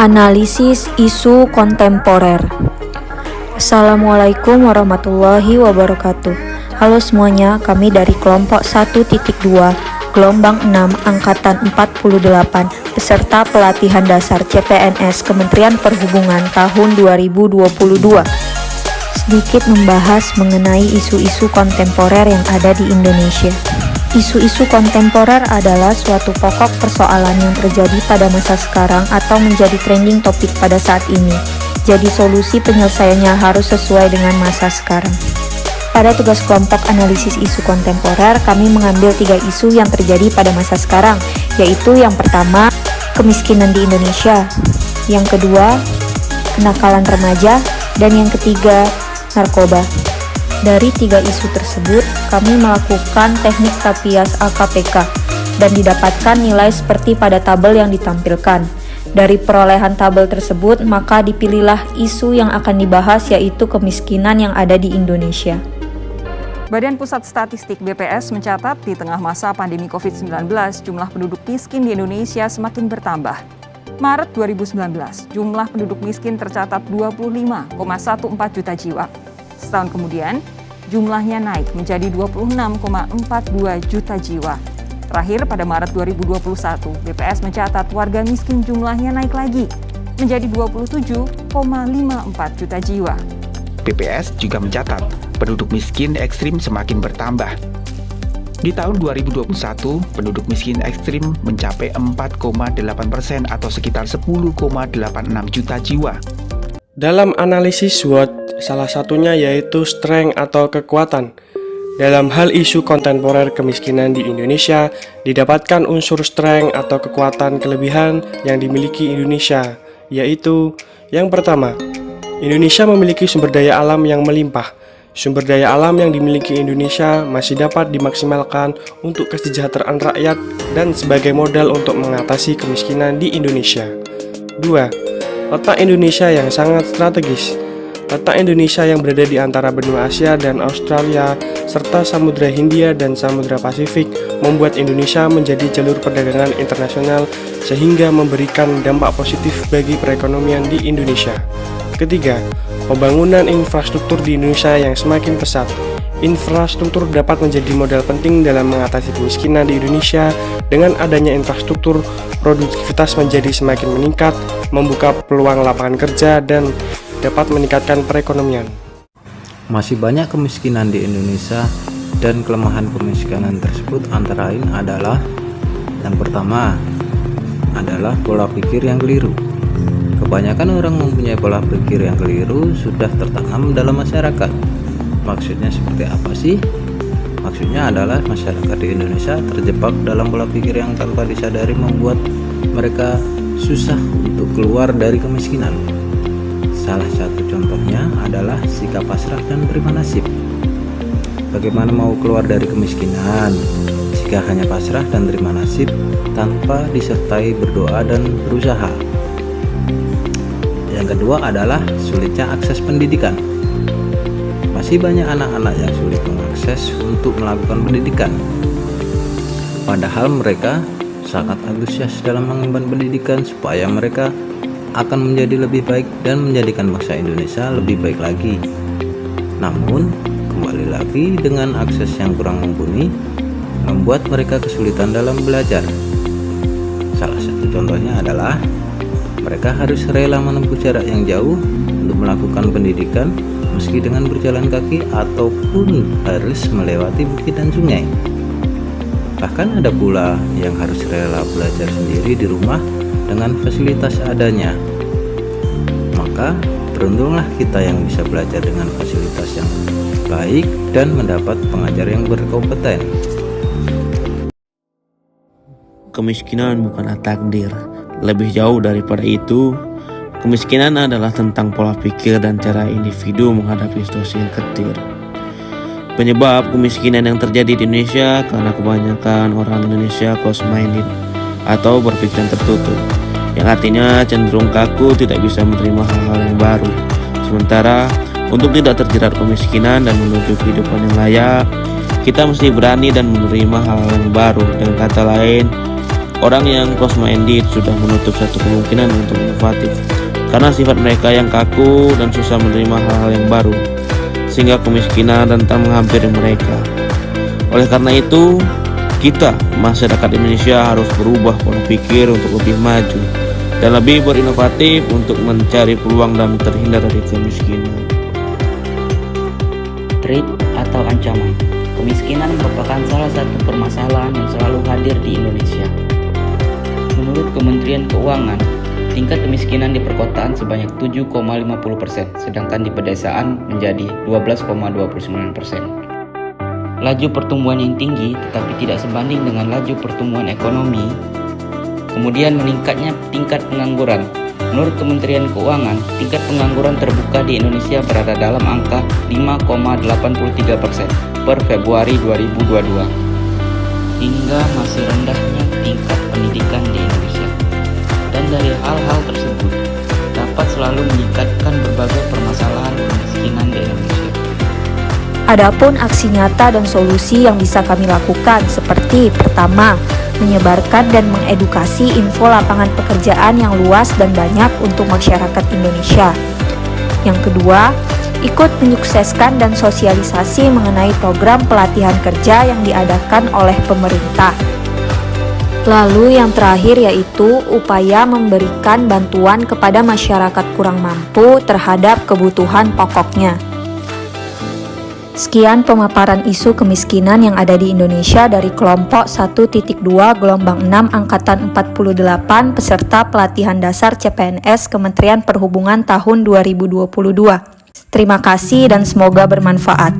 Analisis isu kontemporer. Assalamualaikum warahmatullahi wabarakatuh. Halo semuanya, kami dari kelompok 1.2 gelombang 6 angkatan 48 peserta pelatihan dasar CPNS Kementerian Perhubungan tahun 2022. Sedikit membahas mengenai isu-isu kontemporer yang ada di Indonesia. Isu-isu kontemporer adalah suatu pokok persoalan yang terjadi pada masa sekarang atau menjadi trending topik pada saat ini. Jadi solusi penyelesaiannya harus sesuai dengan masa sekarang. Pada tugas kelompok analisis isu kontemporer, kami mengambil 3 isu yang terjadi pada masa sekarang, yaitu yang pertama, kemiskinan di Indonesia, yang kedua, kenakalan remaja, dan yang ketiga, narkoba. Dari 3 isu tersebut, kami melakukan teknik Tapias AKPK dan didapatkan nilai seperti pada tabel yang ditampilkan. Dari perolehan tabel tersebut, maka dipilihlah isu yang akan dibahas, yaitu kemiskinan yang ada di Indonesia. Badan Pusat Statistik BPS mencatat di tengah masa pandemi COVID-19, jumlah penduduk miskin di Indonesia semakin bertambah. Maret 2019, jumlah penduduk miskin tercatat 25,14 juta jiwa. Setahun kemudian, jumlahnya naik menjadi 26,42 juta jiwa. Terakhir pada Maret 2021, BPS mencatat warga miskin jumlahnya naik lagi menjadi 27,54 juta jiwa. BPS juga mencatat penduduk miskin ekstrim semakin bertambah. Di tahun 2021, penduduk miskin ekstrim mencapai 4,8% atau sekitar 10,86 juta jiwa. Dalam analisis SWOT, salah satunya yaitu strength atau kekuatan. Dalam hal isu kontemporer kemiskinan di Indonesia, didapatkan unsur strength atau kekuatan kelebihan yang dimiliki Indonesia, yaitu yang pertama, Indonesia memiliki sumber daya alam yang melimpah. Sumber daya alam yang dimiliki Indonesia masih dapat dimaksimalkan untuk kesejahteraan rakyat dan sebagai modal untuk mengatasi kemiskinan di Indonesia. 2. Letak Indonesia yang sangat strategis. Letak Indonesia yang berada di antara benua Asia dan Australia, serta Samudra Hindia dan Samudra Pasifik membuat Indonesia menjadi jalur perdagangan internasional sehingga memberikan dampak positif bagi perekonomian di Indonesia. Ketiga, pembangunan infrastruktur di Indonesia yang semakin pesat. Infrastruktur dapat menjadi modal penting dalam mengatasi kemiskinan di Indonesia. Dengan adanya infrastruktur, produktivitas menjadi semakin meningkat, membuka peluang lapangan kerja, dan dapat meningkatkan perekonomian. Masih banyak kemiskinan di Indonesia, dan kelemahan kemiskinan tersebut antara lain adalah yang pertama adalah pola pikir yang keliru. Kebanyakan orang mempunyai pola pikir yang keliru sudah tertanam dalam masyarakat. Maksudnya seperti apa sih? Maksudnya adalah masyarakat di Indonesia terjebak dalam pola pikir yang tanpa disadari membuat mereka susah untuk keluar dari kemiskinan. Salah satu contohnya adalah sikap pasrah dan terima nasib. Bagaimana mau keluar dari kemiskinan jika hanya pasrah dan terima nasib tanpa disertai berdoa dan berusaha? Yang kedua adalah sulitnya akses pendidikan. Masih banyak anak-anak yang sulit mengakses untuk melakukan pendidikan. Padahal mereka sangat antusias dalam mengemban pendidikan supaya mereka akan menjadi lebih baik dan menjadikan bangsa Indonesia lebih baik lagi. Namun, kembali lagi dengan akses yang kurang mumpuni, membuat mereka kesulitan dalam belajar. Salah satu contohnya adalah mereka harus rela menempuh jarak yang jauh untuk melakukan pendidikan, meski dengan berjalan kaki ataupun harus melewati bukit dan sungai. Bahkan ada pula yang harus rela belajar sendiri di rumah dengan fasilitas adanya. Maka beruntunglah kita yang bisa belajar dengan fasilitas yang baik dan mendapat pengajar yang berkompeten. Kemiskinan bukanlah takdir. Lebih jauh daripada itu, kemiskinan adalah tentang pola pikir dan cara individu menghadapi situasi yang ketir. Penyebab kemiskinan yang terjadi di Indonesia karena kebanyakan orang Indonesia close-minded atau berpikiran tertutup, yang artinya cenderung kaku, tidak bisa menerima hal-hal yang baru. Sementara untuk tidak terjerat kemiskinan dan menuju kehidupan yang layak, kita mesti berani dan menerima hal-hal yang baru. Dengan kata lain, Orang yang close-minded sudah menutup satu kemungkinan untuk inovatif karena sifat mereka yang kaku dan susah menerima hal-hal yang baru, sehingga kemiskinan rentan menghampiri mereka. Oleh karena itu, kita, masyarakat Indonesia, harus berubah pola pikir untuk lebih maju dan lebih berinovatif untuk mencari peluang dan terhindar dari kemiskinan. Threat atau ancaman. Kemiskinan merupakan salah satu permasalahan yang selalu hadir di Indonesia. Menurut Kementerian Keuangan, tingkat kemiskinan di perkotaan sebanyak 7,50%, sedangkan di pedesaan menjadi 12,29%. Laju pertumbuhan yang tinggi tetapi tidak sebanding dengan laju pertumbuhan ekonomi. Kemudian meningkatnya tingkat pengangguran. Menurut Kementerian Keuangan, tingkat pengangguran terbuka di Indonesia berada dalam angka 5,83% per Februari 2022. Hingga masih rendahnya tingkat pendidikan di Indonesia. Dan dari hal-hal tersebut dapat selalu meningkatkan berbagai permasalahan kemiskinan di Indonesia. Adapun aksi nyata dan solusi yang bisa kami lakukan seperti pertama, menyebarkan dan mengedukasi info lapangan pekerjaan yang luas dan banyak untuk masyarakat Indonesia. Yang kedua, ikut menyukseskan dan sosialisasi mengenai program pelatihan kerja yang diadakan oleh pemerintah. Lalu yang terakhir yaitu upaya memberikan bantuan kepada masyarakat kurang mampu terhadap kebutuhan pokoknya. Sekian pemaparan isu kemiskinan yang ada di Indonesia dari kelompok 1.2 gelombang 6 angkatan 48 peserta pelatihan dasar CPNS Kementerian Perhubungan tahun 2022. Terima kasih dan semoga bermanfaat.